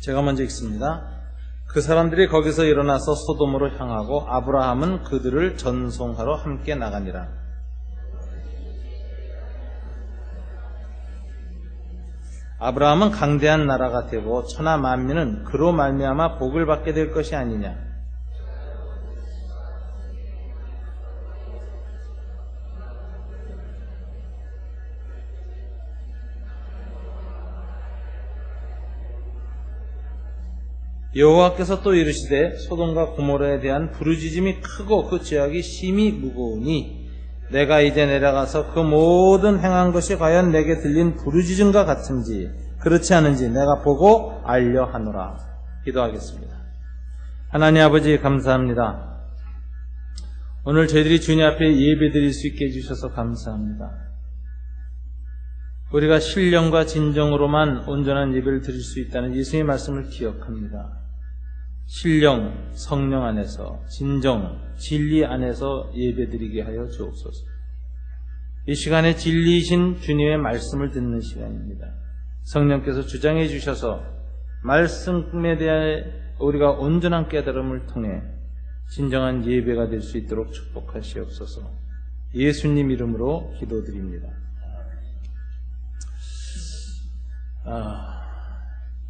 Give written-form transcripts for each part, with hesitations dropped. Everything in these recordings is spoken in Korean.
제가 먼저 읽습니다. 그 사람들이 거기서 일어나서 소돔으로 향하고 아브라함은 그들을 전송하러 함께 나가니라. 아브라함은 강대한 나라가 되고 천하 만민은 그로 말미암아 복을 받게 될 것이 아니냐. 여호와께서 또 이르시되 소돔과 고모라에 대한 부르짖음이 크고 그 죄악이 심히 무거우니 내가 이제 내려가서 그 모든 행한 것이 과연 내게 들린 부르짖음과 같은지 그렇지 않은지 내가 보고 알려 하노라. 기도하겠습니다. 하나님 아버지 감사합니다. 오늘 저희들이 주님 앞에 예배드릴 수 있게 해주셔서 감사합니다. 우리가 신령과 진정으로만 온전한 예배를 드릴 수 있다는 예수님의 말씀을 기억합니다. 신령, 성령 안에서, 진정, 진리 안에서 예배드리게 하여 주옵소서. 이 시간에 진리이신 주님의 말씀을 듣는 시간입니다. 성령께서 주장해 주셔서 말씀에 대해 우리가 온전한 깨달음을 통해 진정한 예배가 될 수 있도록 축복하시옵소서. 예수님 이름으로 기도드립니다.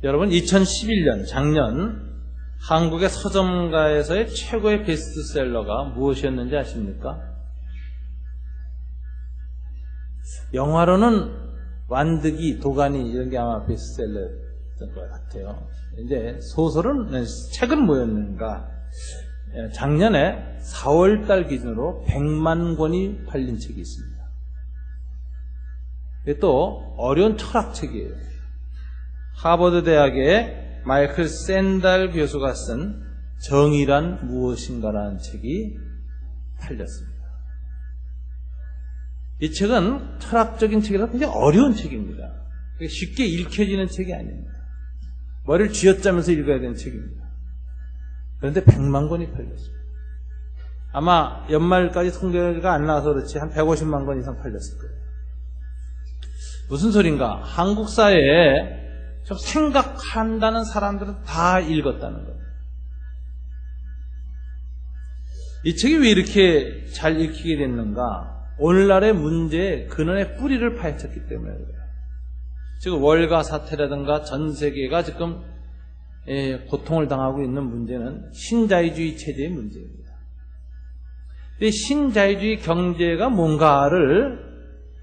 여러분 2011년 작년 한국의 서점가에서의 최고의 베스트셀러가 무엇이었는지 아십니까? 영화로는 완득이, 도가니 이런 게 아마 베스트셀러였던 것 같아요. 이제 소설은, 책은 뭐였는가? 작년에 4월달 기준으로 100만 권이 팔린 책이 있습니다. 이게 또 어려운 철학책이에요. 하버드 대학의 마이클 샌달 교수가 쓴 정의란 무엇인가라는 책이 팔렸습니다. 이 책은 철학적인 책이라 굉장히 어려운 책입니다. 쉽게 읽혀지는 책이 아닙니다. 머리를 쥐어짜면서 읽어야 되는 책입니다. 그런데 100만 권이 팔렸습니다. 아마 연말까지 통계가 안 나와서 그렇지 한 150만 권 이상 팔렸을 거예요. 무슨 소린가? 한국 사회에 좀 생각한다는 사람들은 다 읽었다는 거예요. 이 책이 왜 이렇게 잘 읽히게 됐는가? 오늘날의 문제의 근원의 뿌리를 파헤쳤기 때문에 그래요. 지금 월가 사태라든가 전 세계가 지금 고통을 당하고 있는 문제는 신자유주의 체제의 문제입니다. 이 신자유주의 경제가 뭔가를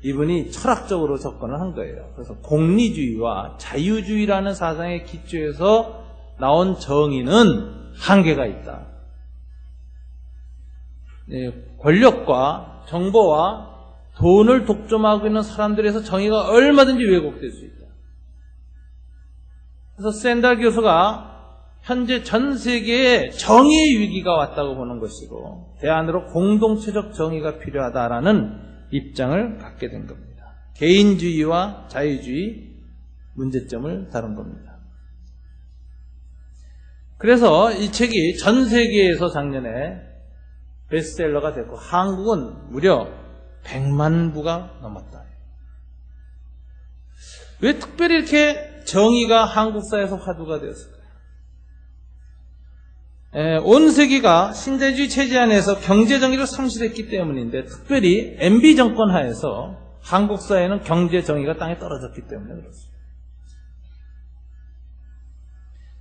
이분이 철학적으로 접근을 한 거예요. 그래서 공리주의와 자유주의라는 사상의 기초에서 나온 정의는 한계가 있다. 권력과 정보와 돈을 독점하고 있는 사람들에서 정의가 얼마든지 왜곡될 수 있다. 그래서 샌달 교수가 현재 전 세계에 정의의 위기가 왔다고 보는 것이고 대안으로 공동체적 정의가 필요하다라는 입장을 갖게 된 겁니다. 개인주의와 자유주의 문제점을 다룬 겁니다. 그래서 이 책이 전 세계에서 작년에 베스트셀러가 됐고 한국은 무려 100만 부가 넘었다. 왜 특별히 이렇게 정의가 한국 사회에서 화두가 되었을까요? 온 세계가 신자유주의 체제 안에서 경제정의를 상실했기 때문인데 특별히 MB 정권 하에서 한국 사회는 경제정의가 땅에 떨어졌기 때문에 그렇습니다.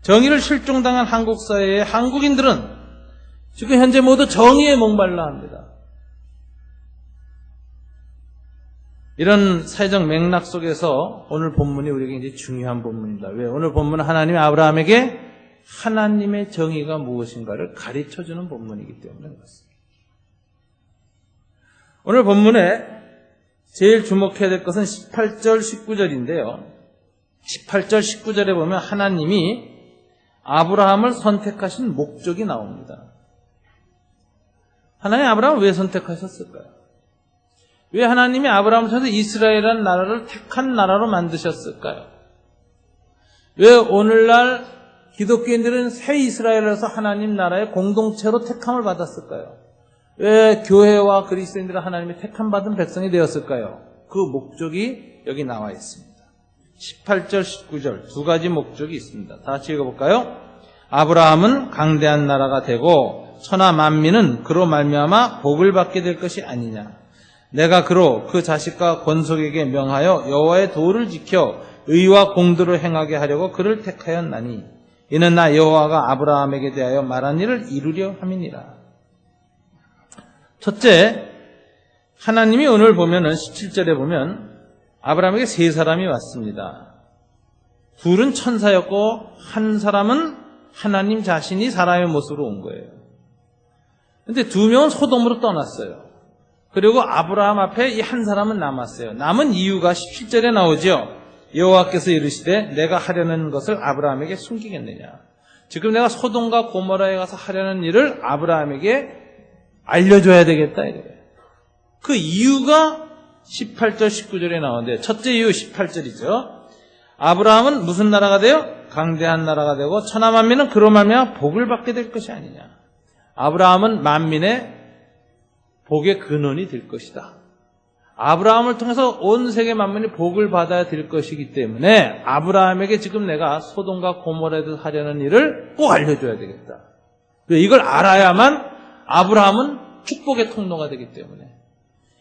정의를 실종당한 한국 사회의 한국인들은 지금 현재 모두 정의에 목말라 합니다. 이런 사회적 맥락 속에서 오늘 본문이 우리에게 굉장히 중요한 본문입니다. 왜? 오늘 본문은 하나님이 아브라함에게 하나님의 정의가 무엇인가를 가르쳐주는 본문이기 때문에 그렇습니다. 오늘 본문에 제일 주목해야 될 것은 18절, 19절인데요. 18절, 19절에 보면 하나님이 아브라함을 선택하신 목적이 나옵니다. 하나님이 아브라함을 왜 선택하셨을까요? 왜 하나님이 아브라함을 통해서 이스라엘이라는 나라를 택한 나라로 만드셨을까요? 왜 오늘날 기독교인들은 새 이스라엘에서 하나님 나라의 공동체로 택함을 받았을까요? 왜 교회와 그리스도인들은 하나님의 택함 받은 백성이 되었을까요? 그 목적이 여기 나와 있습니다. 18절, 19절 두 가지 목적이 있습니다. 다 같이 읽어볼까요? 아브라함은 강대한 나라가 되고 천하 만민은 그로 말미암아 복을 받게 될 것이 아니냐. 내가 그로 그 자식과 권속에게 명하여 여호와의 도를 지켜 의와 공도를 행하게 하려고 그를 택하였나니 이는 나 여호와가 아브라함에게 대하여 말한 일을 이루려 함이니라. 첫째, 하나님이 오늘 보면은 17절에 보면 아브라함에게 세 사람이 왔습니다. 둘은 천사였고 한 사람은 하나님 자신이 사람의 모습으로 온 거예요. 그런데 두 명은 소돔으로 떠났어요. 그리고 아브라함 앞에 이 한 사람은 남았어요. 남은 이유가 17절에 나오죠. 여호와께서 이르시되 내가 하려는 것을 아브라함에게 숨기겠느냐. 지금 내가 소돔과 고모라에 가서 하려는 일을 아브라함에게 알려줘야 되겠다 이래요. 그 이유가 18절 19절에 나오는데 첫째 이유 18절이죠. 아브라함은 무슨 나라가 돼요? 강대한 나라가 되고 천하 만민은 그로 말미암아 복을 받게 될 것이 아니냐. 아브라함은 만민의 복의 근원이 될 것이다. 아브라함을 통해서 온 세계 만민이 복을 받아야 될 것이기 때문에 아브라함에게 지금 내가 소돔과 고모라에서 하려는 일을 꼭 알려줘야 되겠다. 이걸 알아야만 아브라함은 축복의 통로가 되기 때문에,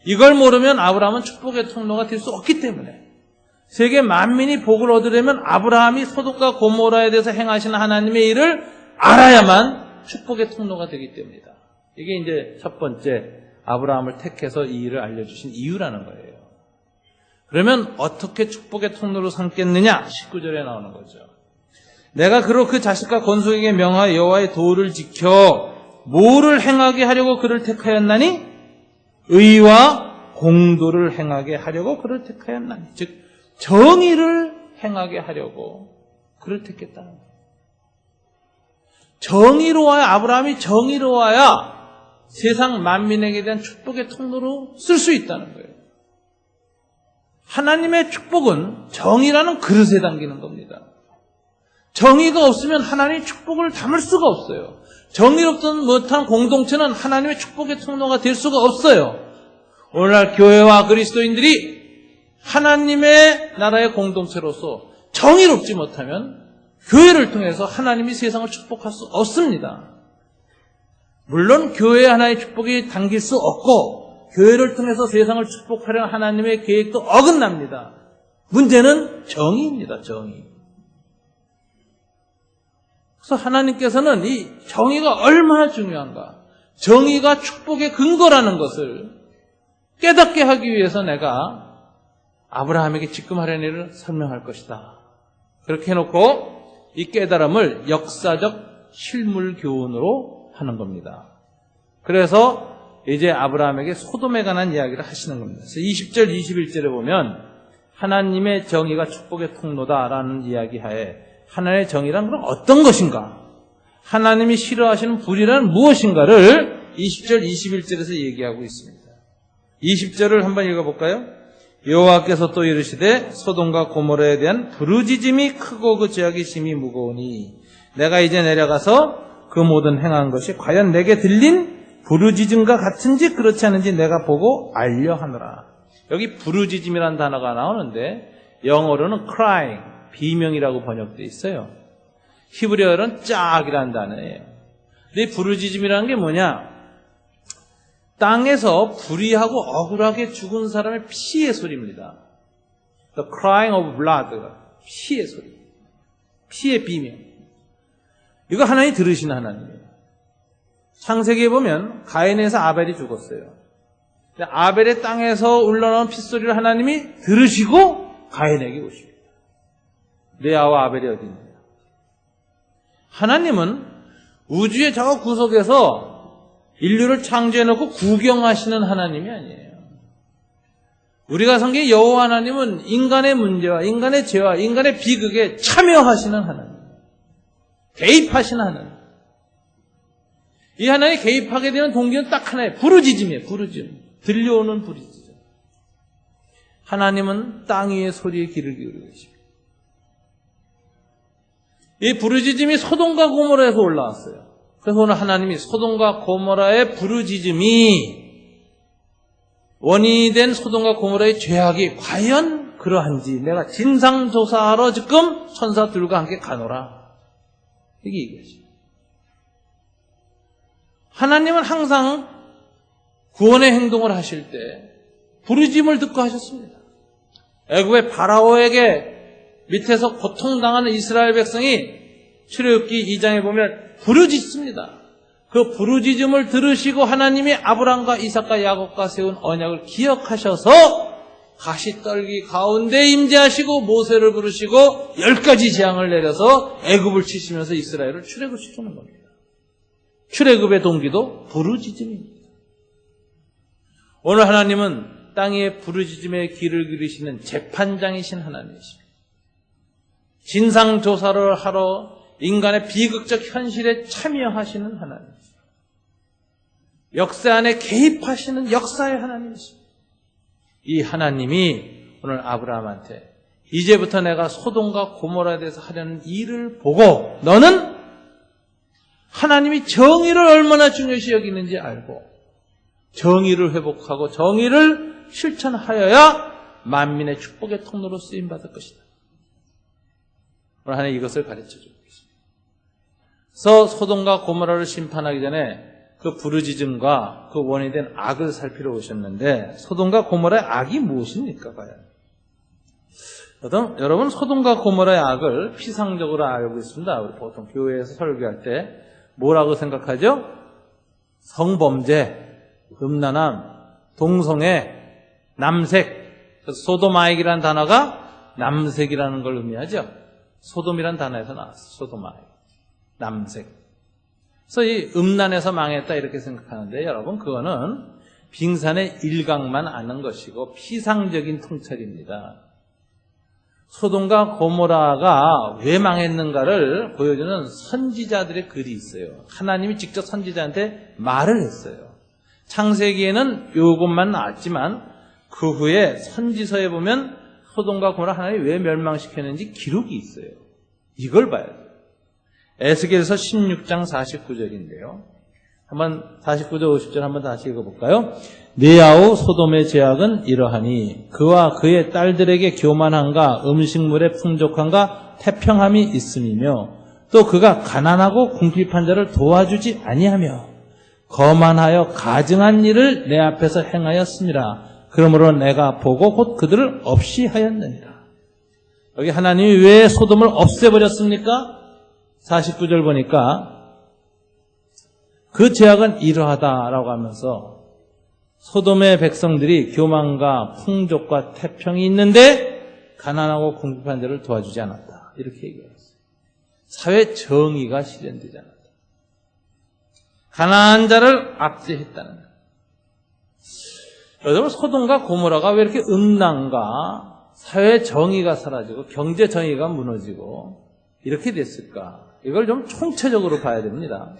이걸 모르면 아브라함은 축복의 통로가 될 수 없기 때문에, 세계 만민이 복을 얻으려면 아브라함이 소돔과 고모라에 대해서 행하시는 하나님의 일을 알아야만 축복의 통로가 되기 때문이다. 이게 이제 첫 번째 아브라함을 택해서 이 일을 알려주신 이유라는 거예요. 그러면 어떻게 축복의 통로로 삼겠느냐? 19절에 나오는 거죠. 내가 그로 그 자식과 권속에게 명하여 여호와의 도를 지켜 뭐를 행하게 하려고 그를 택하였나니? 의와 공도를 행하게 하려고 그를 택하였나니? 즉 정의를 행하게 하려고 그를 택했다는 거예요. 정의로워야, 아브라함이 정의로워야 세상 만민에게 대한 축복의 통로로 쓸 수 있다는 거예요. 하나님의 축복은 정의라는 그릇에 담기는 겁니다. 정의가 없으면 하나님의 축복을 담을 수가 없어요. 정의롭지 못한 공동체는 하나님의 축복의 통로가 될 수가 없어요. 오늘날 교회와 그리스도인들이 하나님의 나라의 공동체로서 정의롭지 못하면 교회를 통해서 하나님이 세상을 축복할 수 없습니다. 물론 교회에 하나님의 축복이 담길 수 없고 교회를 통해서 세상을 축복하려는 하나님의 계획도 어긋납니다. 문제는 정의입니다. 정의. 그래서 하나님께서는 이 정의가 얼마나 중요한가, 정의가 축복의 근거라는 것을 깨닫게 하기 위해서 내가 아브라함에게 지금 하려는 일을 설명할 것이다. 그렇게 해놓고 이 깨달음을 역사적 실물 교훈으로 하는 겁니다. 그래서 이제 아브라함에게 소돔에 관한 이야기를 하시는 겁니다. 그래서 20절, 21절에 보면 하나님의 정의가 축복의 통로다라는 이야기하에 하나님의 정의란 그럼 어떤 것인가? 하나님이 싫어하시는 불의란 무엇인가를 20절, 21절에서 얘기하고 있습니다. 20절을 한번 읽어볼까요? 여호와께서 또 이르시되 소돔과 고모라에 대한 부르짖음이 크고 그 죄악이 심히 무거우니 내가 이제 내려가서 그 모든 행한 것이 과연 내게 들린 부르짖음과 같은지 그렇지 않은지 내가 보고 알려 하노라. 여기 부르짖음이라는 단어가 나오는데 영어로는 crying, 비명이라고 번역되어 있어요. 히브리어로는 짝이라는 단어예요. 근데 이 부르짖음이라는 게 뭐냐? 땅에서 불의하고 억울하게 죽은 사람의 피의 소리입니다. The crying of blood, 피의 소리, 피의 비명. 이거 하나님이 들으시는 하나님이에요. 창세기에 보면 가인에서 아벨이 죽었어요. 아벨의 땅에서 울러나온 핏소리를 하나님이 들으시고 가인에게 오십니다. 레아와 아벨이 어디 있느냐? 하나님은 우주의 저 구석에서 인류를 창조해놓고 구경하시는 하나님이 아니에요. 우리가 섬긴 여호와 하나님은 인간의 문제와 인간의 죄와 인간의 비극에 참여하시는 하나님, 개입하시는 하나님. 이 하나님이 개입하게 되는 동기는 딱 하나예요. 부르짖음이에요. 부르짖음. 들려오는 부르짖음. 하나님은 땅 위의 소리에 귀를 기울이고 계십니다. 이 부르짖음이 소돔과 고모라에서 올라왔어요. 그래서 오늘 하나님이 소돔과 고모라의 부르짖음이 원인이 된 소돔과 고모라의 죄악이 과연 그러한지 내가 진상조사하러 지금 천사들과 함께 가노라. 이게 얘기하죠. 하나님은 항상 구원의 행동을 하실 때 부르짖음을 듣고 하셨습니다. 애굽의 바라오에게 밑에서 고통당하는 이스라엘 백성이 출애굽기 2장에 보면 부르짖습니다. 그 부르짖음을 들으시고 하나님이 아브라함과 이삭과 야곱과 세운 언약을 기억하셔서 가시떨기 가운데 임재하시고 모세를 부르시고 10가지 재앙을 내려서 애굽을 치시면서 이스라엘을 출애굽시키는 겁니다. 출애굽의 동기도 부르짖음입니다. 오늘 하나님은 땅의 부르짖음의 길을 그리시는 재판장이신 하나님이십니다. 진상조사를 하러 인간의 비극적 현실에 참여하시는 하나님이십니다. 역사 안에 개입하시는 역사의 하나님이십니다. 이 하나님이 오늘 아브라함한테 이제부터 내가 소돔과 고모라에 대해서 하려는 일을 보고 너는 하나님이 정의를 얼마나 중요시 여기는지 알고 정의를 회복하고 정의를 실천하여야 만민의 축복의 통로로 쓰임받을 것이다. 오늘 하나님 이것을 가르쳐주고 계십니다. 그래서 소돔과 고모라를 심판하기 전에 그 부르짖음과 그 원인이 된 악을 살피러 오셨는데 소돔과 고모라의 악이 무엇입니까? 과연 여러분 소돔과 고모라의 악을 피상적으로 알고 있습니다. 우리 보통 교회에서 설교할 때 뭐라고 생각하죠? 성범죄, 음란함, 동성애, 남색. 그래서 소도마익이라는 단어가 남색이라는 걸 의미하죠. 소돔이라는 단어에서 나왔어요. 소도마익, 남색. 그래서 이 음란에서 망했다 이렇게 생각하는데 여러분 그거는 빙산의 일각만 아는 것이고 피상적인 통찰입니다. 소돔과 고모라가 왜 망했는가를 보여주는 선지자들의 글이 있어요. 하나님이 직접 선지자한테 말을 했어요. 창세기에는 이것만 나왔지만 그 후에 선지서에 보면 소돔과 고모라 하나님이 왜 멸망시켰는지 기록이 있어요. 이걸 봐야 돼요. 에스겔서 16장 49절인데요. 한번 49절 50절 한번 다시 읽어볼까요? 네 아우 소돔의 죄악은 이러하니 그와 그의 딸들에게 교만함과 음식물의 풍족함과 태평함이 있음이며 또 그가 가난하고 궁핍한 자를 도와주지 아니하며 거만하여 가증한 일을 내 앞에서 행하였습니다. 그러므로 내가 보고 곧 그들을 없이 하였느니라. 여기 하나님이 왜 소돔을 없애버렸습니까? 49절 보니까 그 죄악은 이러하다라고 하면서 소돔의 백성들이 교만과 풍족과 태평이 있는데 가난하고 궁핍한 자를 도와주지 않았다. 이렇게 얘기했어요. 사회 정의가 실현되지 않았다. 가난한 자를 압제했다는 것. 여러분 소돔과 고모라가 왜 이렇게 음란과 사회 정의가 사라지고 경제 정의가 무너지고 이렇게 됐을까? 이걸 좀 총체적으로 봐야 됩니다.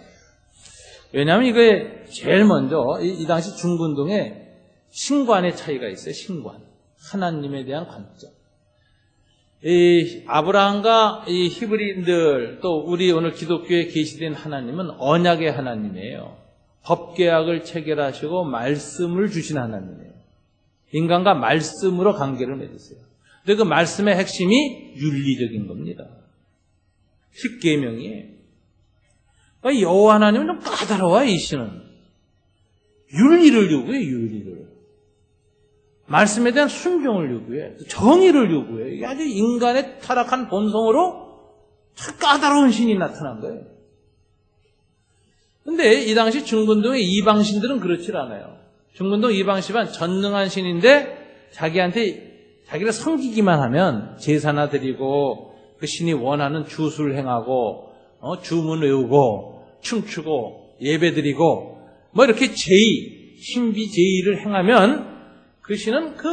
왜냐하면 이게 제일 먼저 이 당시 중근동에 신관의 차이가 있어요. 신관. 하나님에 대한 관점. 이 아브라함과 이 히브리인들 또 우리 오늘 기독교에 계시된 하나님은 언약의 하나님이에요. 법계약을 체결하시고 말씀을 주신 하나님이에요. 인간과 말씀으로 관계를 맺으세요. 근데 그 말씀의 핵심이 윤리적인 겁니다. 십계명이에요. 여호와 하나님은 좀 까다로워요. 이 신은 윤리를 요구해요. 윤리를. 말씀에 대한 순종을 요구해. 정의를 요구해. 이게 아주 인간의 타락한 본성으로 참 까다로운 신이 나타난 거예요. 근데 이 당시 중근동의 이방신들은 그렇지 않아요. 중근동 이방신은 전능한 신인데 자기를 섬기기만 하면 제사나 드리고 그 신이 원하는 주술 행하고 주문 외우고 춤추고 예배드리고 뭐 이렇게 신비 제의를 행하면 그 신은 그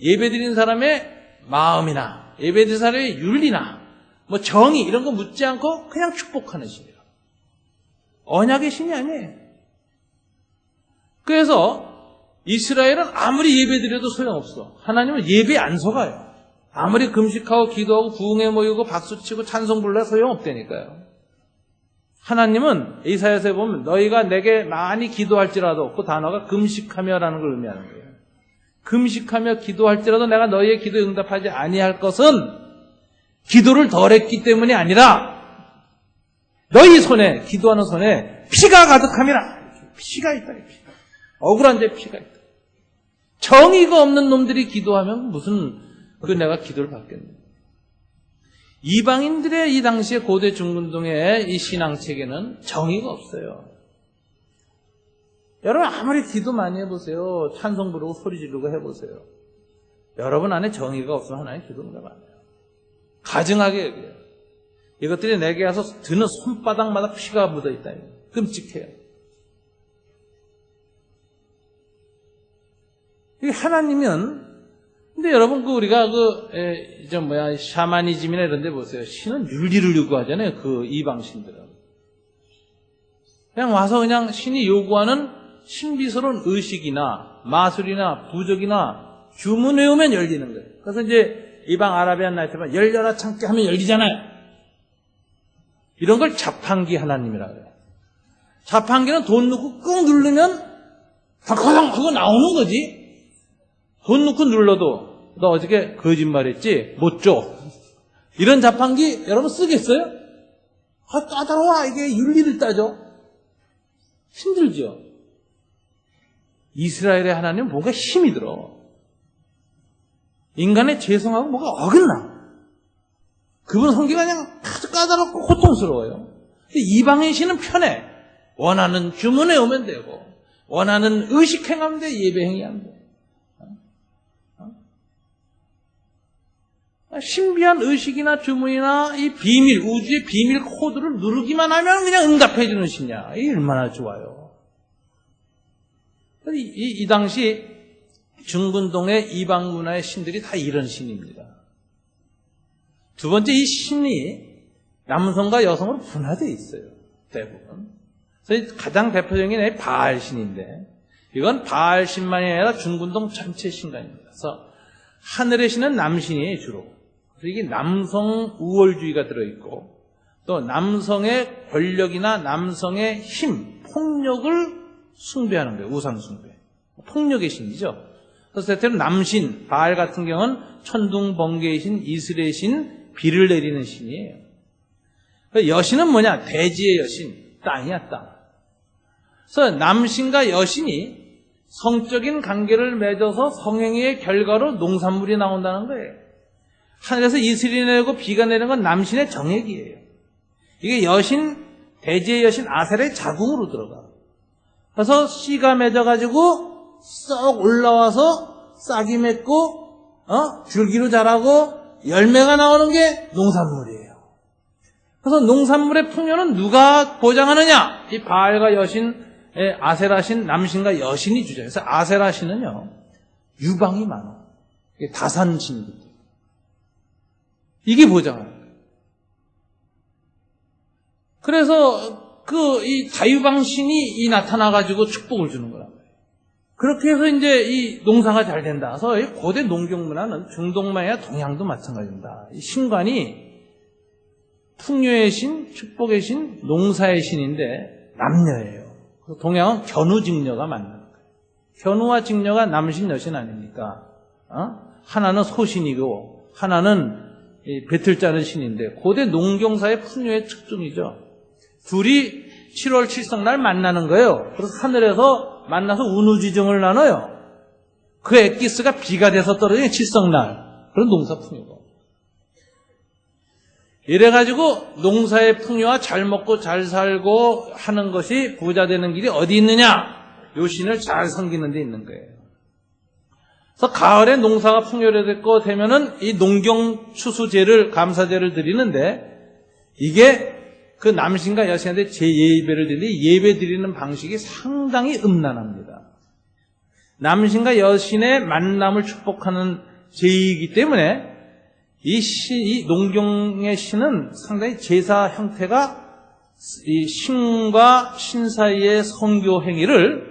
예배드리는 사람의 마음이나 예배드리는 사람의 윤리나 뭐 정의 이런 거 묻지 않고 그냥 축복하는 신이에요. 언약의 신이 아니에요. 그래서 이스라엘은 아무리 예배드려도 소용없어. 하나님은 예배 안 속아요. 아무리 금식하고 기도하고 부흥회 모이고 박수치고 찬송 불러야 소용없다니까요. 하나님은 이사야서에 보면 너희가 내게 많이 기도할지라도 그 단어가 금식하며라는 걸 의미하는 거예요. 금식하며 기도할지라도 내가 너희의 기도에 응답하지 아니할 것은 기도를 덜 했기 때문이 아니라 너희 손에, 기도하는 손에 피가 가득함이라. 피가 있다. 피가. 억울한 데 피가 있다. 정의가 없는 놈들이 기도하면 무슨 내가 기도를 받겠냐. 이방인들의 이 당시에 고대 중근동의 이 신앙체계는 정의가 없어요. 여러분 아무리 기도 많이 해보세요. 찬송 부르고 소리 지르고 해보세요. 여러분 안에 정의가 없으면 하나님 기도 응답 안 해요. 가증하게 여겨요. 이것들이 내게 와서 드는 손바닥마다 피가 묻어있다. 끔찍해요. 이게 하나님은, 근데 여러분, 우리가 샤머니즘이나 이런 데 보세요. 신은 윤리를 요구하잖아요. 이방신들은. 그냥 와서 그냥 신이 요구하는 신비스러운 의식이나 마술이나 부적이나 주문 외우면 열리는 거예요. 그래서 이제 이방 아라비안 나이트만 열려라 참깨 하면 열리잖아요. 이런 걸 자판기 하나님이라고 해요. 자판기는 돈 넣고 꾹 누르면 덜커덩 하고 나오는 거지. 돈 넣고 눌러도 너 어저께 거짓말했지? 못 줘. 이런 자판기 여러분 쓰겠어요? 까다로워. 이게 윤리를 따져. 힘들죠. 이스라엘의 하나님은 뭔가 힘이 들어. 인간의 죄성하고 뭐가 어긋나. 그분 성기가 그냥 아주 까다롭고 고통스러워요. 근데 이방인 신은 편해. 원하는 주문에 오면 되고 원하는 의식행하면 돼. 예배행위하면 돼. 신비한 의식이나 주문이나 이 비밀, 우주의 비밀 코드를 누르기만 하면 그냥 응답해 주는 신이야. 이게 얼마나 좋아요. 이 당시 중근동의 이방 문화의 신들이 다 이런 신입니다. 두 번째, 이 신이 남성과 여성으로 분화되어 있어요. 대부분. 그래서 가장 대표적인 바알 신인데, 이건 바알 신만이 아니라 중근동 전체 신관입니다. 그래서 하늘의 신은 남신이에요, 주로. 그래서 이게 남성 우월주의가 들어있고, 또 남성의 권력이나 남성의 힘, 폭력을 숭배하는 거예요. 우상숭배. 폭력의 신이죠. 그래서 대체로 남신, 바알 같은 경우는 천둥, 번개의 신, 이슬의 신, 비를 내리는 신이에요. 여신은 뭐냐? 대지의 여신, 땅이야, 땅. 그래서 남신과 여신이 성적인 관계를 맺어서 성행위의 결과로 농산물이 나온다는 거예요. 하늘에서 이슬이 내리고 비가 내리는 건 남신의 정액이에요. 이게 여신, 대지의 여신 아셀의 자궁으로 들어가. 그래서 씨가 맺어가지고 썩 올라와서 싹이 맺고 줄기로 자라고 열매가 나오는 게 농산물이에요. 그래서 농산물의 풍요는 누가 보장하느냐? 이 바알과 여신, 아세라신, 남신과 여신이 주죠. 그래서 아세라신은요 유방이 많아. 이게 다산신이기 때문에 이게 보장하는 거예요. 그래서 이 다유방신이 나타나가지고 축복을 주는 거란 말이에요. 그렇게 해서 이제 이 농사가 잘 된다. 그래서 이 고대 농경 문화는 중동만이 아니라 동양도 마찬가지입니다. 이 신관이 풍요의 신, 축복의 신, 농사의 신인데 남녀예요. 그래서 동양은 견우직녀가 만나는 거예요. 견우와 직녀가 남신, 여신 아닙니까? 하나는 소신이고 하나는 배틀 짜는 신인데 고대 농경사의 풍요의 특징이죠. 둘이 7월 칠성날 만나는 거예요. 그래서 하늘에서 만나서 운우지정을 나눠요. 그 엑기스가 비가 돼서 떨어지는 칠성날. 그런 농사 풍요가. 이래가지고 농사의 풍요와 잘 먹고 잘 살고 하는 것이 부자 되는 길이 어디 있느냐? 요 신을 잘 섬기는 데 있는 거예요. 그래서 가을에 농사가 풍요롭고 되면은 이 농경 추수제를, 감사제를 드리는데 이게 그 남신과 여신한테 제예배를 드리는데 예배 드리는 방식이 상당히 음란합니다. 남신과 여신의 만남을 축복하는 제이기 때문에 이 농경의 신은 상당히 제사 형태가 이 신과 신 사이의 성교 행위를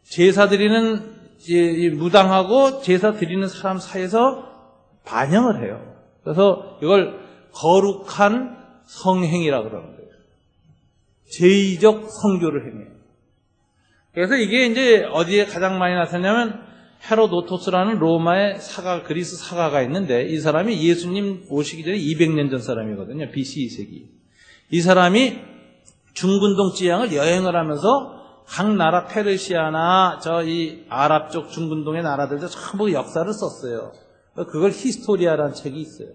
제사 드리는 무당하고 제사 드리는 사람 사이에서 반영을 해요. 그래서 이걸 거룩한 성행이라고 그러는 거예요. 제의적 성교를 행해요. 그래서 이게 이제 어디에 가장 많이 나타나냐면 헤로도토스라는 로마의 그리스 사가가 있는데, 이 사람이 예수님 오시기 전에 200년 전 사람이거든요. BC 2세기. 이 사람이 중근동 지향을 여행을 하면서 각 나라, 페르시아나 이 아랍 쪽 중근동의 나라들도 전부 역사를 썼어요. 그걸 히스토리아라는 책이 있어요.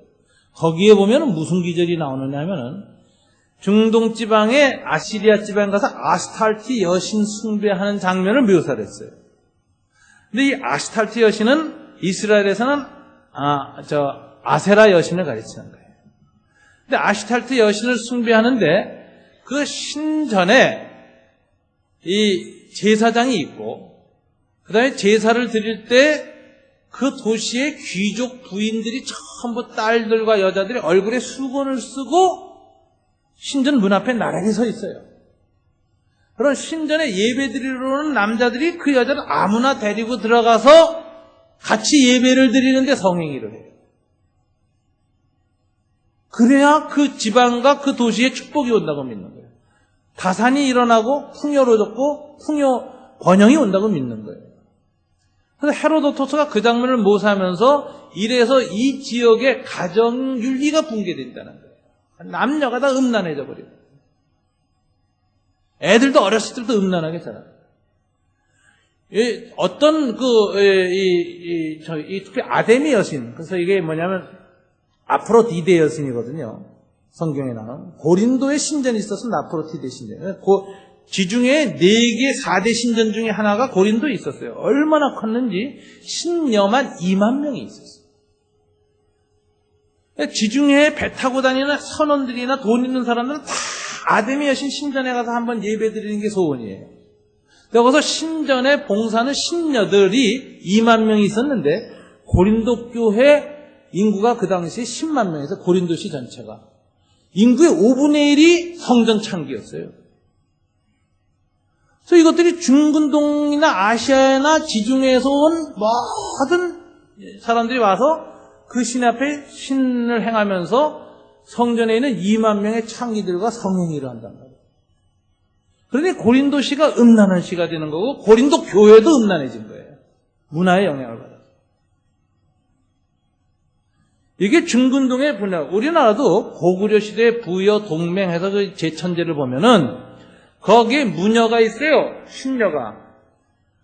거기에 보면 무슨 기절이 나오느냐 하면은, 중동 지방의 아시리아 지방에 가서 아스탈티 여신 숭배하는 장면을 묘사를 했어요. 근데 이 아스탈티 여신은 이스라엘에서는 아세라 여신을 가리치는 거예요. 근데 아스탈티 여신을 숭배하는데 그 신전에 이 제사장이 있고, 그 다음에 제사를 드릴 때 그 도시의 귀족 부인들이 전부 딸들과 여자들이 얼굴에 수건을 쓰고 신전 문 앞에 나란히 서 있어요. 그런 신전에 예배 드리러 오는 남자들이 그 여자를 아무나 데리고 들어가서 같이 예배를 드리는데 성행위를 해요. 그래야 그 지방과 그 도시에 축복이 온다고 믿는 거예요. 다산이 일어나고 풍요로워졌고 풍요 번영이 온다고 믿는 거예요. 그래서 헤로도토스가 그 장면을 모사하면서 이래서 이 지역의 가정윤리가 붕괴된다는 거예요. 남녀가 다 음란해져 버리고, 애들도 어렸을 때부터 음란하게 자라요. 어떤 특히 아데미 여신, 그래서 이게 뭐냐면 아프로디데 여신이거든요. 성경에 나오는 고린도의 신전이 있었으면 아프로디데 신전. 지중해 4개 4대 신전 중에 하나가 고린도에 있었어요. 얼마나 컸는지 신녀만 2만 명이 있었어요. 지중해에 배 타고 다니는 선원들이나 돈 있는 사람들은 다 아데미 여신 신전에 가서 한번 예배 드리는 게 소원이에요. 거기서 신전에 봉사하는 신녀들이 2만 명이 있었는데, 고린도 교회 인구가 그 당시에 10만 명에서 고린도시 전체가 인구의 5분의 1이 성전 창기였어요. 그래서 이것들이 중근동이나 아시아나 지중해에서 온 모든 사람들이 와서 그 신 앞에 신을 행하면서 성전에 있는 2만 명의 창기들과 성행위를 한단 말이에요. 그러니 고린도시가 음란한 시가 되는 거고, 고린도 교회도 음란해진 거예요. 문화의 영향을 받아서. 이게 중근동의 분야. 우리나라도 고구려 시대 부여 동맹해서 그 제천제를 보면은 거기에 무녀가 있어요. 신녀가.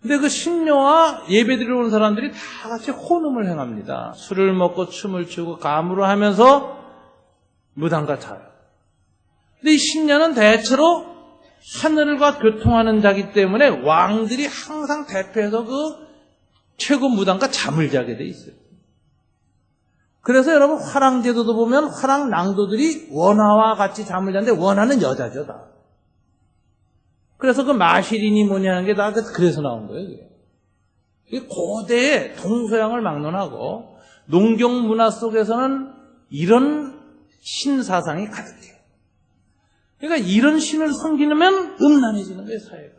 근데 그 신녀와 예배드리러 오는 사람들이 다 같이 혼음을 행합니다. 술을 먹고 춤을 추고 가무를 하면서 무당과 차요. 근데 이 신녀는 대체로 하늘과 교통하는 자기 때문에 왕들이 항상 대표해서 그 최고 무당과 잠을 자게 돼 있어요. 그래서 여러분 화랑제도도 보면 화랑낭도들이 원화와 같이 잠을 자는데 원화는 여자죠 다. 그래서 그 마시린이 뭐냐 하는 게 다 그래서 나온 거예요. 이게 고대의 동서양을 막론하고 농경 문화 속에서는 이런 신사상이 가득해요. 그러니까 이런 신을 섬기면 음란해지는 거예요, 사회가.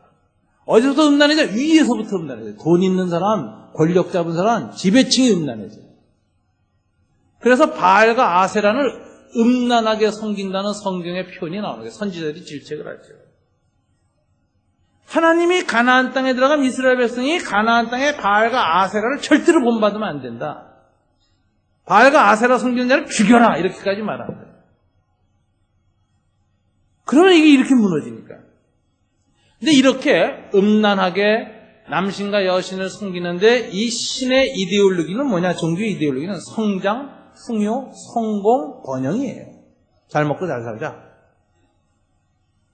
어디서부터 음란해져? 위에서부터 음란해져요. 돈 있는 사람, 권력 잡은 사람, 지배층이 음란해져요. 그래서 바알과 아세라를 음란하게 섬긴다는 성경의 표현이 나오는 거예요. 선지자들이 질책을 하죠. 하나님이 가나안 땅에 들어간 이스라엘 백성이 가나안 땅에 바알과 아세라를 절대로 본받으면 안 된다. 바알과 아세라 섬기는 자를 죽여라, 이렇게까지 말하는 거예요. 그러면 이게 이렇게 무너지니까. 근데 이렇게 음란하게 남신과 여신을 섬기는데 이 신의 이데올로기는 뭐냐? 종교 이데올로기는 성장, 풍요, 성공, 번영이에요. 잘 먹고 잘 살자.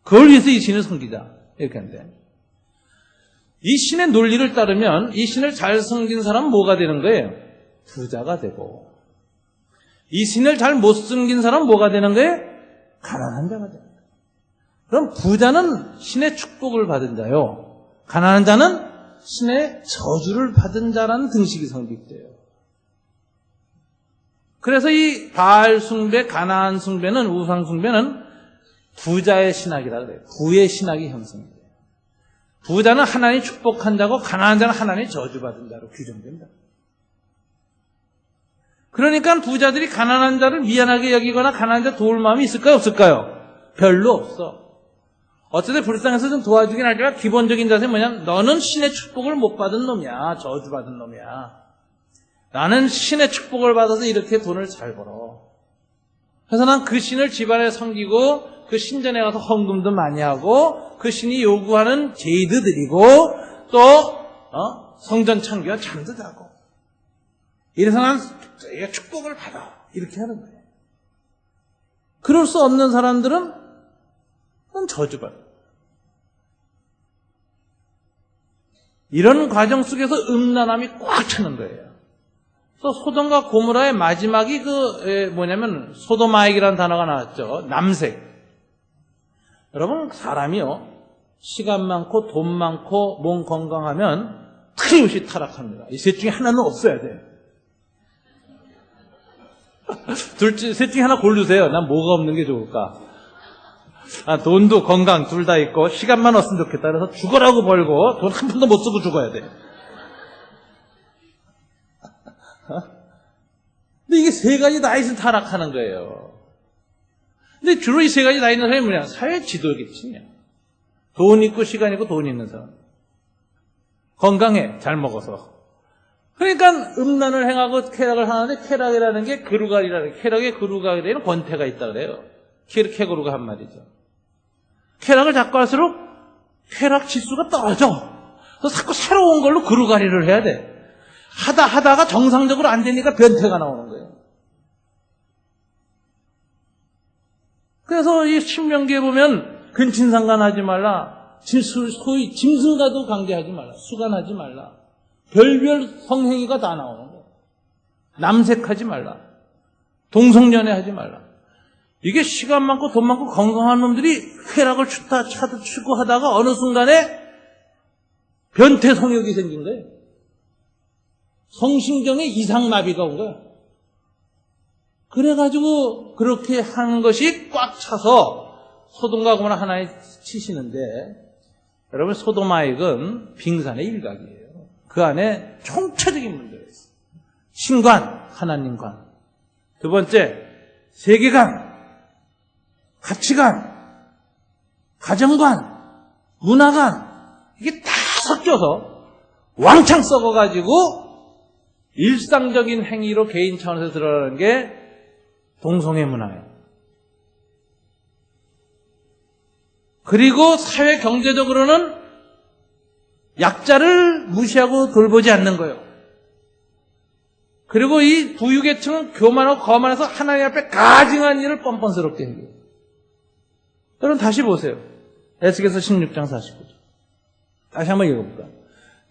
그걸 위해서 이 신을 섬기자. 이렇게 하는데. 이 신의 논리를 따르면 이 신을 잘 섬긴 사람은 뭐가 되는 거예요? 부자가 되고. 이 신을 잘 못 섬긴 사람은 뭐가 되는 거예요? 가난한 자가 되는 거예요. 그럼 부자는 신의 축복을 받은 자요. 가난한 자는 신의 저주를 받은 자라는 등식이 성립돼요. 그래서 이 바알 숭배, 가나안 숭배는, 우상 숭배는 부자의 신학이라 그래요. 부의 신학이 형성돼요. 부자는 하나님 축복한 자고 가난한 자는 하나님 저주받은 자로 규정된다. 그러니까 부자들이 가난한 자를 미안하게 여기거나 가난한 자 도울 마음이 있을까요? 없을까요? 별로 없어. 어쨌든 불쌍해서 좀 도와주긴 하지만 기본적인 자세는 뭐냐면 너는 신의 축복을 못 받은 놈이야. 저주받은 놈이야. 나는 신의 축복을 받아서 이렇게 돈을 잘 벌어. 그래서 난 그 신을 집안에 섬기고 그 신전에 가서 헌금도 많이 하고 그 신이 요구하는 제의도 드리고 또 성전 창기와 잠도 자고 이래서 난 축복을 받아. 이렇게 하는 거예요. 그럴 수 없는 사람들은 저주받아. 이런 과정 속에서 음란함이 꽉 차는 거예요. 그래서 소돔과 고모라의 마지막이 뭐냐면 소도마익이라는 단어가 나왔죠. 남색. 여러분 사람이요 시간 많고 돈 많고 몸 건강하면 틀림없이 타락합니다. 이 셋 중에 하나는 없어야 돼요. 셋 중에 하나 고르세요. 난 뭐가 없는 게 좋을까? 돈도 건강 둘 다 있고 시간만 없으면 좋겠다. 그래서 죽어라고 벌고 돈 한 푼도 못 쓰고 죽어야 돼. 근데 이게 세 가지 다 있으면 타락하는 거예요. 근데 주로 이 세 가지 다 있는 사람이 뭐냐? 사회 지도겠지. 돈 있고 시간 있고 돈 있는 사람. 건강해 잘 먹어서. 그러니까 음란을 행하고 쾌락을 하는데 쾌락이라는 게 그루가리라는 쾌락의 그루가리에는 권태가 있다 그래요. 쾌거루가 한 말이죠. 쾌락을 자꾸 할수록 쾌락 지수가 떨어져. 그래서 자꾸 새로운 걸로 그루가리를 해야 돼. 하다가 정상적으로 안 되니까 변태가 나오는 거예요. 그래서 이 신명기에 보면 근친상간하지 말라. 소위 짐승과도 관계하지 말라. 수간하지 말라. 별별 성행위가 다 나오는 거예요. 남색하지 말라. 동성연애하지 말라. 이게 시간 많고 돈 많고 건강한 놈들이 쾌락을 추구하다가 어느 순간에 변태 성욕이 생긴 거예요. 성신경에 이상마비가 온 거예요. 그래가지고 그렇게 하는 것이 꽉 차서 소돔과 고모라 하나에 치시는데 여러분 소도마익은 빙산의 일각이에요. 그 안에 총체적인 문제가 있어요. 신관, 하나님관. 두 번째, 세계관, 가치관, 가정관, 문화관. 이게 다 섞여서 왕창 썩어가지고 일상적인 행위로 개인 차원에서 드러나는 게 동성애 문화예요. 그리고 사회 경제적으로는 약자를 무시하고 돌보지 않는 거예요. 그리고 이 부유계층은 교만하고 거만해서 하나님 앞에 가증한 일을 뻔뻔스럽게 해요. 여러분 다시 보세요. 에스겔서 16장 49절. 다시 한번 읽어볼까요?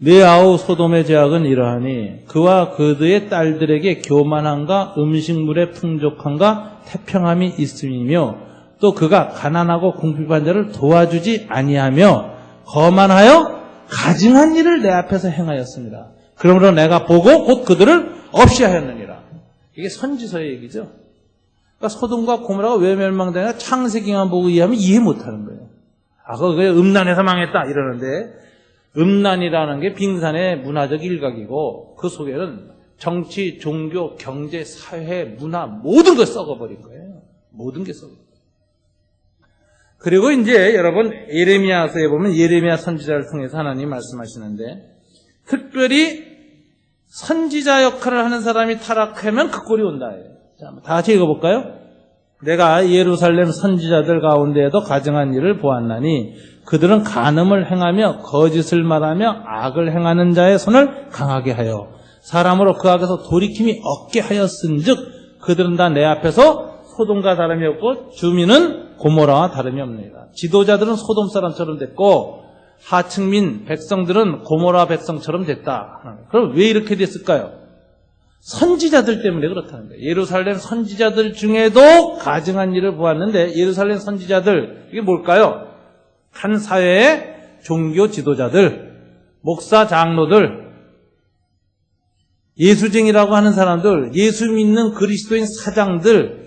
내 아우 소돔의 죄악은 이러하니 그와 그의 딸들에게 교만함과 음식물의 풍족함과 태평함이 있음이며 또 그가 가난하고 궁핍한 자를 도와주지 아니하며 거만하여 가증한 일을 내 앞에서 행하였습니다. 그러므로 내가 보고 곧 그들을 없이 하였느니라. 이게 선지서의 얘기죠. 그러니까 소돔과 고모라가 왜 멸망되냐? 창세기만 보고 이해하면 이해 못하는 거예요. 그게 음란해서 망했다 이러는데 음란이라는 게 빙산의 문화적 일각이고 그 속에는 정치, 종교, 경제, 사회, 문화 모든 걸 썩어버린 거예요. 모든 게 썩어버린 거예요. 그리고 이제 여러분 예레미야서에 보면 예레미야 선지자를 통해서 하나님 말씀하시는데 특별히 선지자 역할을 하는 사람이 타락하면 그 꼴이 온다. 자, 다 같이 읽어볼까요? 내가 예루살렘 선지자들 가운데에도 가증한 일을 보았나니 그들은 간음을 행하며 거짓을 말하며 악을 행하는 자의 손을 강하게 하여 사람으로 그 악에서 돌이킴이 없게 하였은즉 그들은 다 내 앞에서 소돔과 다름이 없고 주민은 고모라와 다름이 없느니라. 지도자들은 소돔 사람처럼 됐고 하층민 백성들은 고모라 백성처럼 됐다. 그럼 왜 이렇게 됐을까요? 선지자들 때문에 그렇다는 거예요. 예루살렘 선지자들 중에도 가증한 일을 보았는데 예루살렘 선지자들 이게 뭘까요? 한 사회의 종교 지도자들, 목사 장로들, 예수쟁이라고 하는 사람들, 예수 믿는 그리스도인 사장들,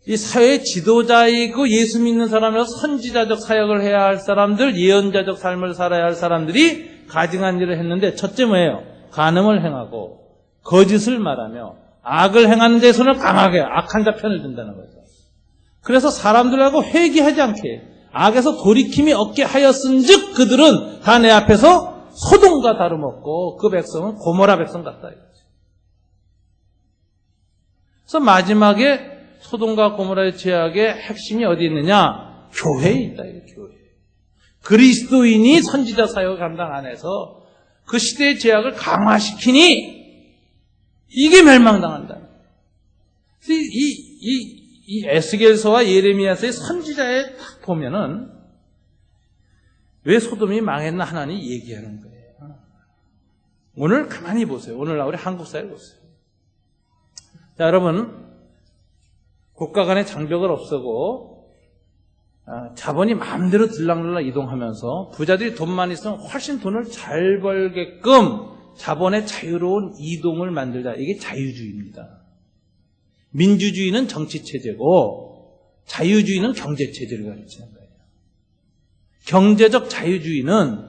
이 사회의 지도자이고 예수 믿는 사람이라서 선지자적 사역을 해야 할 사람들, 예언자적 삶을 살아야 할 사람들이 가증한 일을 했는데 첫째 뭐예요? 간음을 행하고 거짓을 말하며 악을 행하는 데 손을 강하게 악한 자 편을 든다는 거죠. 그래서 사람들하고 회개하지 않게 악에서 돌이킴이 없게 하였은즉 그들은 다 내 앞에서 소돔과 다름없고 그 백성은 고모라 백성 같다. 그래서 마지막에 소돔과 고모라의 죄악의 핵심이 어디 있느냐? 교회에 있다. 교회. 그리스도인이 선지자 사역 감당 안에서 그 시대의 죄악을 강화시키니 이게 멸망당한다. 이 에스겔서와 예레미야서의 선지자에 딱 보면은 왜 소돔이 망했나 하나님 얘기하는 거예요. 오늘 가만히 보세요. 오늘 우리 한국 사회 보세요. 자, 여러분, 국가 간의 장벽을 없애고 자본이 마음대로 들락날락 이동하면서 부자들이 돈만 있으면 훨씬 돈을 잘 벌게끔 자본의 자유로운 이동을 만들자. 이게 자유주의입니다. 민주주의는 정치체제고 자유주의는 경제체제를 가르치는 거예요. 경제적 자유주의는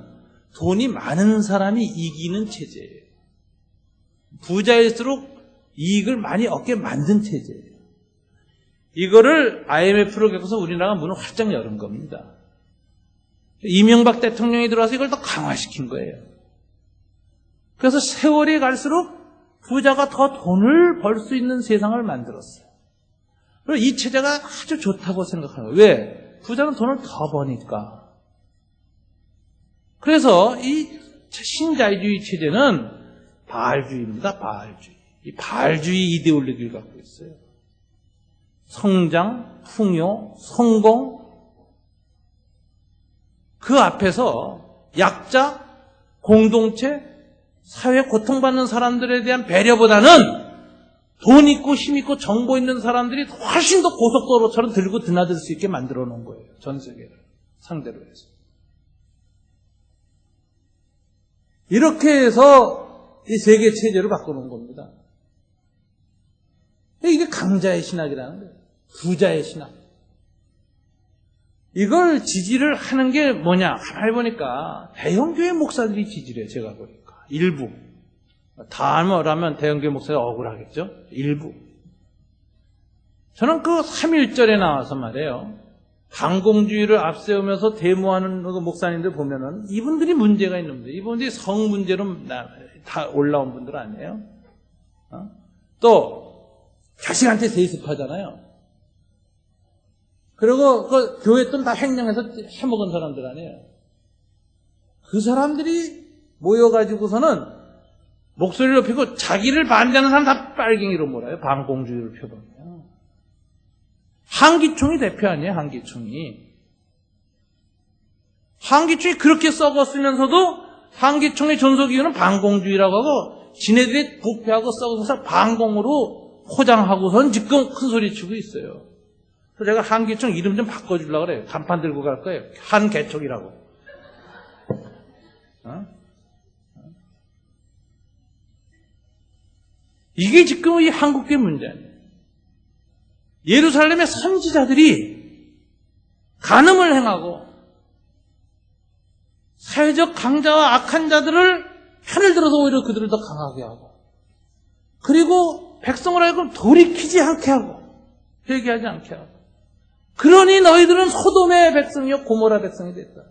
돈이 많은 사람이 이기는 체제예요. 부자일수록 이익을 많이 얻게 만든 체제예요. 이거를 IMF로 겪어서 우리나라가 문을 활짝 열은 겁니다. 이명박 대통령이 들어와서 이걸 더 강화시킨 거예요. 그래서 세월이 갈수록 부자가 더 돈을 벌 수 있는 세상을 만들었어요. 그리고 이 체제가 아주 좋다고 생각하는 거예요. 왜? 부자는 돈을 더 버니까. 그래서 이 신자유주의 체제는 바알주의입니다. 바알주의. 이 바알주의 이데올로기를 갖고 있어요. 성장, 풍요, 성공. 그 앞에서 약자, 공동체, 사회 고통받는 사람들에 대한 배려보다는 돈 있고 힘 있고 정보 있는 사람들이 훨씬 더 고속도로처럼 들고 드나들 수 있게 만들어 놓은 거예요. 전 세계를 상대로 해서. 이렇게 해서 이 세계 체제를 바꿔놓은 겁니다. 이게 강자의 신학이라는 거예요. 부자의 신학. 이걸 지지를 하는 게 뭐냐? 가만히 보니까 대형교회 목사들이 지지를 해요. 제가 보니까. 일부. 다하면 대형교회 목사가 억울하겠죠? 일부. 저는 그 3.1절에 나와서 말이에요. 반공주의를 앞세우면서 데모하는 그 목사님들 보면은 이분들이 문제가 있는 분들. 이분들이 성 문제로 다 올라온 분들 아니에요? 또 자식한테 세습하잖아요. 그리고 그 교회 돈 다 횡령해서 해먹은 사람들 아니에요. 그 사람들이 모여가지고서는 목소리를 높이고 자기를 반대하는 사람 다 빨갱이로 몰아요. 반공주의를 표방해요. 한기총이 대표 아니에요. 한기총이 그렇게 썩었으면서도 한기총의 존속 이유는 반공주의라고 하고 지네들이 부패하고 썩어서 반공으로 포장하고선 지금 큰 소리 치고 있어요. 그래서 제가 한기총 이름 좀 바꿔주려고 그래요. 간판 들고 갈 거예요. 한개총이라고. 이게 지금 이 한국교회 문제예요. 예루살렘의 선지자들이 간음을 행하고 사회적 강자와 악한 자들을 편을 들어서 오히려 그들을 더 강하게 하고 그리고 백성을 하여금 돌이키지 않게 하고 회개하지 않게 하고 그러니 너희들은 소돔의 백성이요 고모라 백성이 됐다.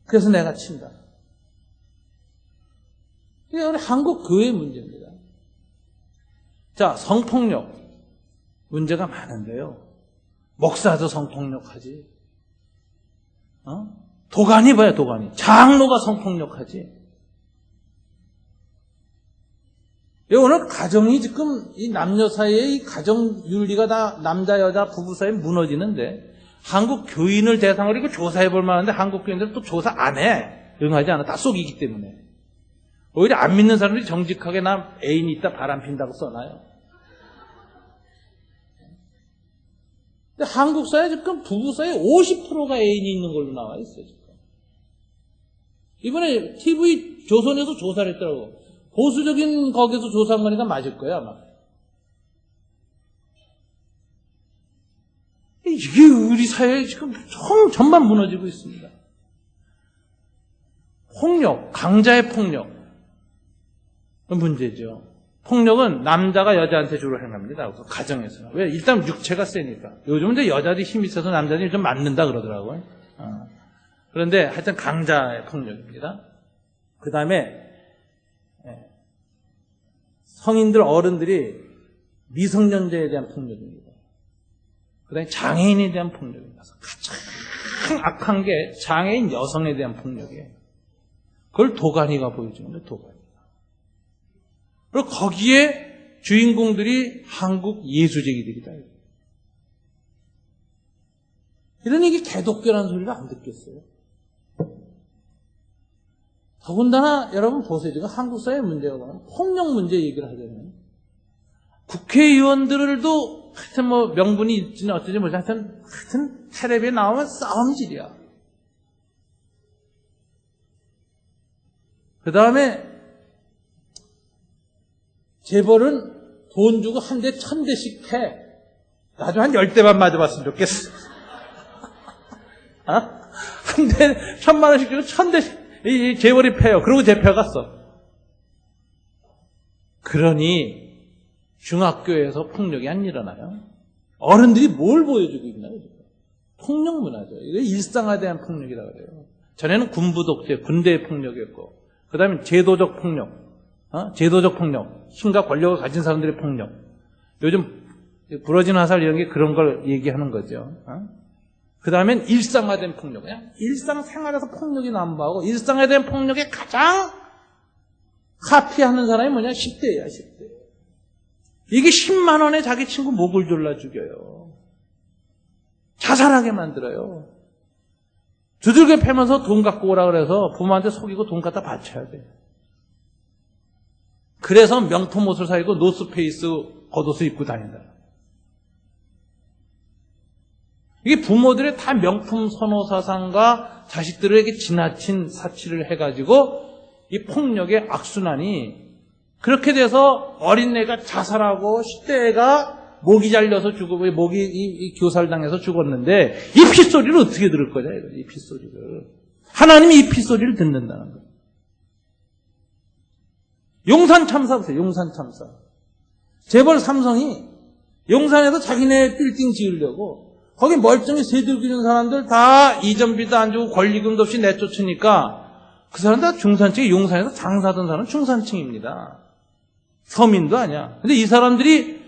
그래서 내가 친다. 이게 우리 한국 교회의 문제입니다. 자, 성폭력 문제가 많은데요. 목사도 성폭력하지. 도가니 뭐야, 도가니. 장로가 성폭력하지. 오늘 가정이 지금 이 남녀 사이의 이 가정 윤리가 다 남자 여자 부부 사이에 무너지는데 한국 교인을 대상으로 이거 조사해 볼 만한데 한국 교인들은 또 조사 안 해. 응하지 않아. 다 속이기 때문에. 오히려 안 믿는 사람들이 정직하게 나 애인이 있다 바람 핀다고 써놔요. 근데 한국 사회 지금 부부 사이에 50%가 애인이 있는 걸로 나와 있어요. 지금. 이번에 TV 조선에서 조사를 했더라고. 보수적인 거기서 조사한 거니까 맞을 거야 아마. 이게 우리 사회에 지금 전반 무너지고 있습니다. 폭력, 강자의 폭력 문제죠. 폭력은 남자가 여자한테 주로 행합니다. 가정에서는. 왜? 일단 육체가 세니까. 요즘은 이제 여자들이 힘이 있어서 남자들이 좀 맞는다 그러더라고요. 그런데 하여튼 강자의 폭력입니다. 그 다음에 성인들, 어른들이 미성년자에 대한 폭력입니다. 그 다음에 장애인에 대한 폭력입니다. 가장 악한 게 장애인 여성에 대한 폭력이에요. 그걸 도가니가 보여주는 거예요, 도가니가. 그리고 거기에 주인공들이 한국 예수쟁이들이다. 이러니 이게 개독교라는 소리를 안 듣겠어요. 더군다나 여러분 보세요. 지금 한국 사회 문제가 뭐냐면 폭력 문제 얘기를 하잖아요. 국회의원들도 하여튼 뭐 명분이 있지는 어쩌지 모르지 하여튼 텔레비에 나오면 싸움질이야. 그 다음에 재벌은 돈 주고 한 대 1000대씩 패. 나도 한 10대만 맞아봤으면 좋겠어. 한 대 1000만 원씩 주고 1000대씩 이 재벌이 패요. 그러고 재패갔어. 그러니 중학교에서 폭력이 안 일어나요. 어른들이 뭘 보여주고 있나요? 폭력 문화죠. 이거 일상화된 폭력이라고 그래요. 전에는 군부 독재, 군대의 폭력이었고, 그 다음에 제도적 폭력, 제도적 폭력, 힘과 권력을 가진 사람들의 폭력. 요즘 부러진 화살 이런 게 그런 걸 얘기하는 거죠. 그 다음엔 일상화된 폭력. 그냥 일상생활에서 폭력이 난무하고, 일상화된 폭력에 가장 카피하는 사람이 뭐냐? 10대야, 10대. 이게 10만 원에 자기 친구 목을 졸라 죽여요. 자살하게 만들어요. 두들겨 패면서 돈 갖고 오라 그래서 부모한테 속이고 돈 갖다 바쳐야 돼. 그래서 명품 옷을 사입고 노스페이스 겉옷을 입고 다닌다. 이게 부모들의 다 명품 선호 사상과 자식들에게 지나친 사치를 해가지고 이 폭력의 악순환이 그렇게 돼서 어린애가 자살하고 10대가 목이 잘려서 죽고 목이 교살당해서 죽었는데 이 핏소리를 어떻게 들을 거냐 이 핏소리를. 하나님이 이 핏소리를 듣는다는 거예요. 용산 참사 보세요. 용산 참사. 재벌 삼성이 용산에서 자기네 빌딩 지으려고 거기 멀쩡히 새들기는 사람들 다 이전비도 안 주고 권리금도 없이 내쫓으니까 그 사람 다 중산층이 용산에서 장사하던 사람은 중산층입니다. 서민도 아니야. 근데 이 사람들이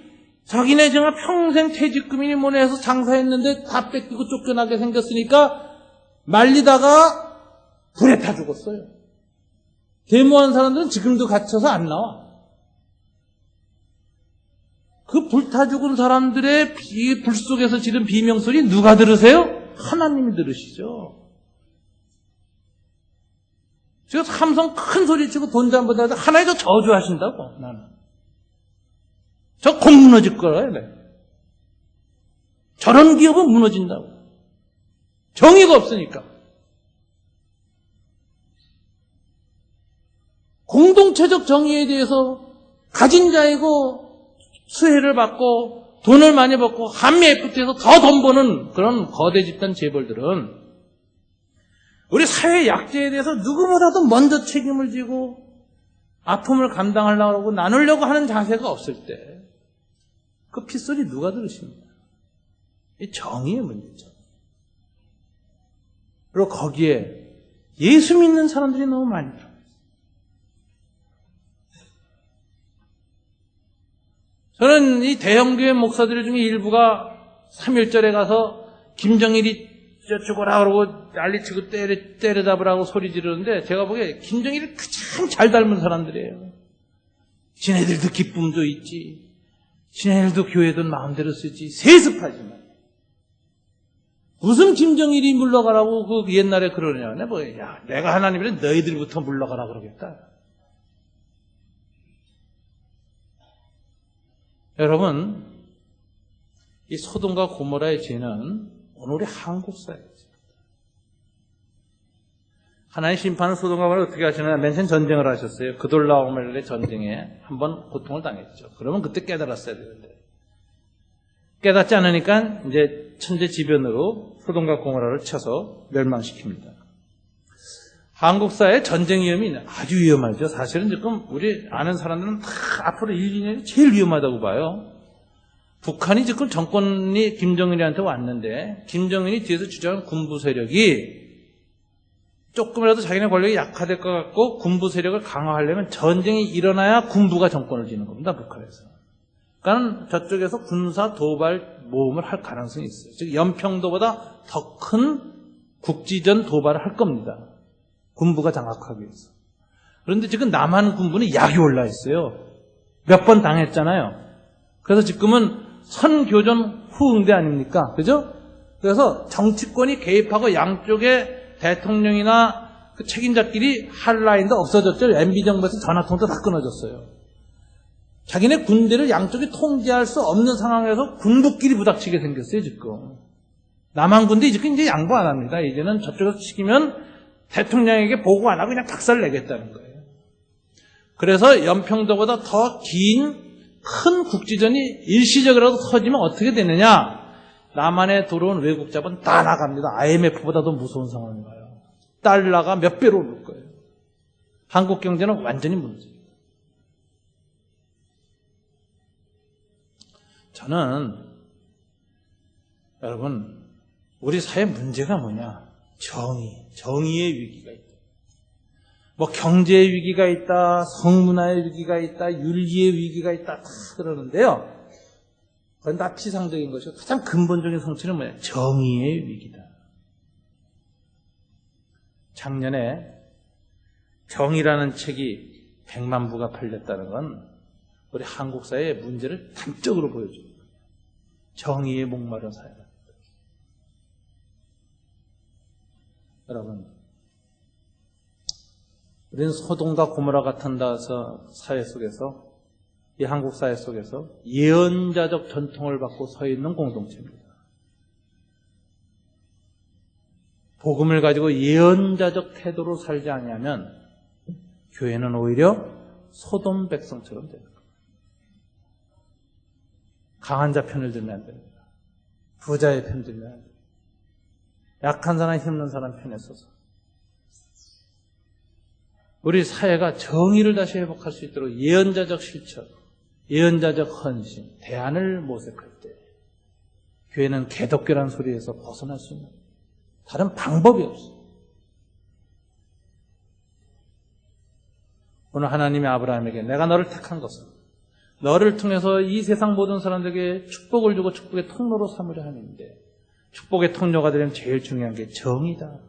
자기네 정말 평생 퇴직금이니 뭐니 해서 장사했는데 다 뺏기고 쫓겨나게 생겼으니까 말리다가 불에 타 죽었어요. 데모한 사람들은 지금도 갇혀서 안 나와. 그 불타 죽은 사람들의 불 속에서 지른 비명소리 누가 들으세요? 하나님이 들으시죠. 제가 삼성 큰 소리 치고 돈 잠보다 하나님도 저주하신다고 나는. 저 곧 무너질 거라 해. 저런 기업은 무너진다고. 정의가 없으니까. 공동체적 정의에 대해서 가진 자이고 수혜를 받고 돈을 많이 받고 한미 FTA에서 더 돈 버는 그런 거대 집단 재벌들은 우리 사회 약자에 대해서 누구보다도 먼저 책임을 지고 아픔을 감당하려고 하고 나누려고 하는 자세가 없을 때 그 핏소리 누가 들으십니까? 이 정의의 문제죠. 그리고 거기에 예수 믿는 사람들이 너무 많이 들어요. 저는 이 대형교회 목사들 중에 일부가 3.1절에 가서 김정일이 죽어라 그러고 난리치고 때려잡으라고 소리 지르는데 제가 보기에 김정일을 가장 잘 닮은 사람들이에요. 지네들도 기쁨도 있지. 지네들도 교회도 마음대로 쓰지. 세습하지만. 무슨 김정일이 물러가라고 그 옛날에 그러냐. 야, 내가 하나님이래 너희들부터 물러가라 그러겠다. 여러분, 이 소돔과 고모라의 죄는 오늘 우리 한국 사회죠. 하나님 심판은 소돔과 고모라를 어떻게 하시느냐? 맨 처음 전쟁을 하셨어요. 그돌라오멜의 전쟁에 한번 고통을 당했죠. 그러면 그때 깨달았어야 되는데 깨닫지 않으니까 이제 천재지변으로 소돔과 고모라를 쳐서 멸망시킵니다. 한국 사회에 전쟁 위험이 있나? 아주 위험하죠. 사실은 지금 우리 아는 사람들은 다 앞으로 1, 2년이 제일 위험하다고 봐요. 북한이 지금 정권이 김정일한테 왔는데 김정일이 뒤에서 주장하는 군부 세력이 조금이라도 자기네 권력이 약화될 것 같고 군부 세력을 강화하려면 전쟁이 일어나야 군부가 정권을 쥐는 겁니다. 북한에서. 그러니까 저쪽에서 군사 도발 모험을 할 가능성이 있어요. 즉 연평도보다 더 큰 국지전 도발을 할 겁니다. 군부가 장악하기 위해서. 그런데 지금 남한 군부는 약이 올라 있어요. 몇 번 당했잖아요. 그래서 지금은 선교전 후응대 아닙니까? 그죠? 그래서 정치권이 개입하고 양쪽에 대통령이나 그 책임자끼리 할 라인도 없어졌죠. MB 정부에서 전화통도 다 끊어졌어요. 자기네 군대를 양쪽이 통제할 수 없는 상황에서 군부끼리 부닥치게 생겼어요, 지금. 남한 군대 이제 양보 안 합니다. 이제는 저쪽에서 시키면 대통령에게 보고 안 하고 그냥 박살 내겠다는 거예요. 그래서 연평도보다 더 긴 큰 국지전이 일시적이라도 터지면 어떻게 되느냐? 남한에 들어온 외국 자본 다 나갑니다. IMF보다도 무서운 상황이 와요. 달러가 몇 배로 오를 거예요. 한국 경제는 완전히 무너져요. 저는 여러분 우리 사회 문제가 뭐냐? 정의의 위기가 있다. 뭐 경제의 위기가 있다, 성문화의 위기가 있다, 윤리의 위기가 있다 다 그러는데요. 그건 다 피상적인 것이고 가장 근본적인 성취는 뭐냐? 정의의 위기다. 작년에 정의라는 책이 100만 부가 팔렸다는 건 우리 한국 사회의 문제를 단적으로 보여줍니다. 정의에 목마른 사회다. 여러분, 우리는 소돔과 고모라 같은 사회 속에서, 이 한국 사회 속에서 예언자적 전통을 받고 서 있는 공동체입니다. 복음을 가지고 예언자적 태도로 살지 않으면 교회는 오히려 소돔 백성처럼 됩니다. 강한 자 편을 들면 안 됩니다. 부자의 편 들면 안 됩니다. 약한 사람, 힘든 사람 편에 서서 우리 사회가 정의를 다시 회복할 수 있도록 예언자적 실천, 예언자적 헌신, 대안을 모색할 때 교회는 개독교란 소리에서 벗어날 수 있는 다른 방법이 없어요. 오늘 하나님이 아브라함에게 내가 너를 택한 것은 너를 통해서 이 세상 모든 사람들에게 축복을 주고 축복의 통로로 삼으려 하는데 축복의 통로가 되려면 제일 중요한 게 정의다.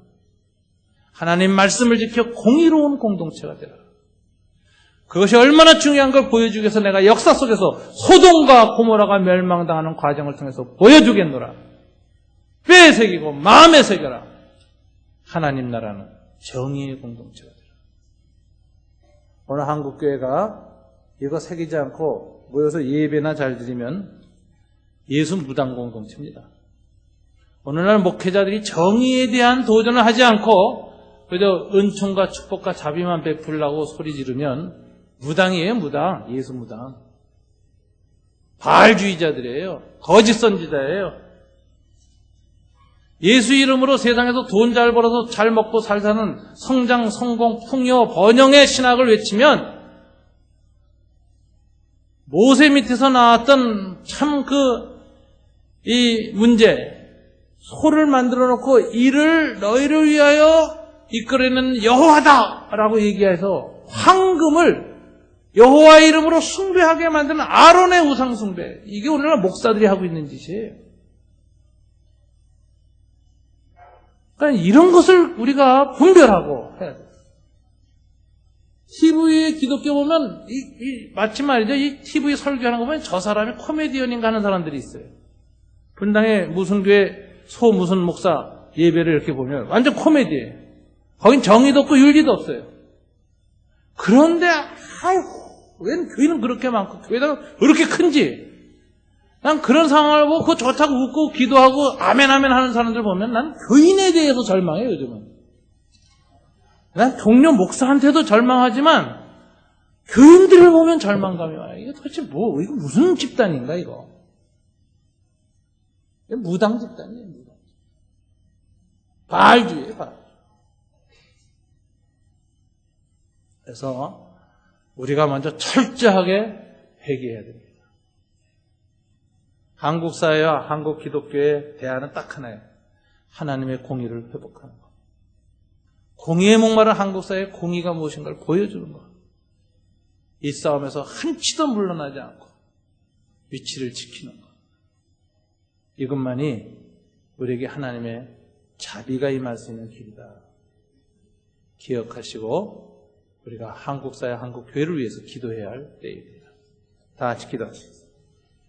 하나님 말씀을 지켜 공의로운 공동체가 되라. 그것이 얼마나 중요한 걸 보여주기 위해서 내가 역사 속에서 소돔과 고모라가 멸망당하는 과정을 통해서 보여주겠노라. 뼈에 새기고 마음에 새겨라. 하나님 나라는 정의의 공동체가 되라. 오늘 한국교회가 이거 새기지 않고 모여서 예배나 잘 드리면 예수 무당 공동체입니다. 오늘날 목회자들이 정의에 대한 도전을 하지 않고 그저 은총과 축복과 자비만 베풀라고 소리 지르면 무당이에요, 무당. 예수 무당. 바알주의자들이에요. 거짓 선지자예요. 예수 이름으로 세상에서 돈 잘 벌어서 잘 먹고 잘 사는 성장, 성공, 풍요, 번영의 신학을 외치면 모세 밑에서 나왔던 참 이 문제, 소를 만들어 놓고 이를 너희를 위하여 이끌어내는 여호와다라고 얘기해서 황금을 여호와 이름으로 숭배하게 만드는 아론의 우상 숭배. 이게 오늘날 목사들이 하고 있는 짓이에요. 그러니까 이런 것을 우리가 분별하고 해야 돼요. TV에 기독교 보면 마치 말이죠. 이 TV 설교하는 거 보면 저 사람이 코미디언인가 하는 사람들이 있어요. 분당에 무슨 교회 무슨 목사 예배를 이렇게 보면 완전 코미디예요. 거긴 정의도 없고 윤리도 없어요. 그런데 왜 교회는 그렇게 많고 교회가 그렇게 큰지 난 그런 상황을 보고 그거 좋다고 웃고 기도하고 아멘 아멘 하는 사람들 보면 난 교인에 대해서 절망해요. 요즘은 난 동료 목사한테도 절망하지만 교인들을 보면 절망감이 와요. 이게 도대체 이거 무슨 집단인가 이거. 무당 집단이에요. 무당. 바알주의예요. 바알. 그래서 우리가 먼저 철저하게 회개해야 됩니다. 한국 사회와 한국 기독교의 대안은 딱 하나예요. 하나님의 공의를 회복하는 것. 공의에 목마른 한국 사회의 공의가 무엇인가를 보여주는 것. 이 싸움에서 한치도 물러나지 않고 위치를 지키는 것. 이것만이 우리에게 하나님의 자비가 임할 수 있는 길이다. 기억하시고 우리가 한국 사회, 한국 교회를 위해서 기도해야 할 때입니다. 다 같이 기도하시겠습니다.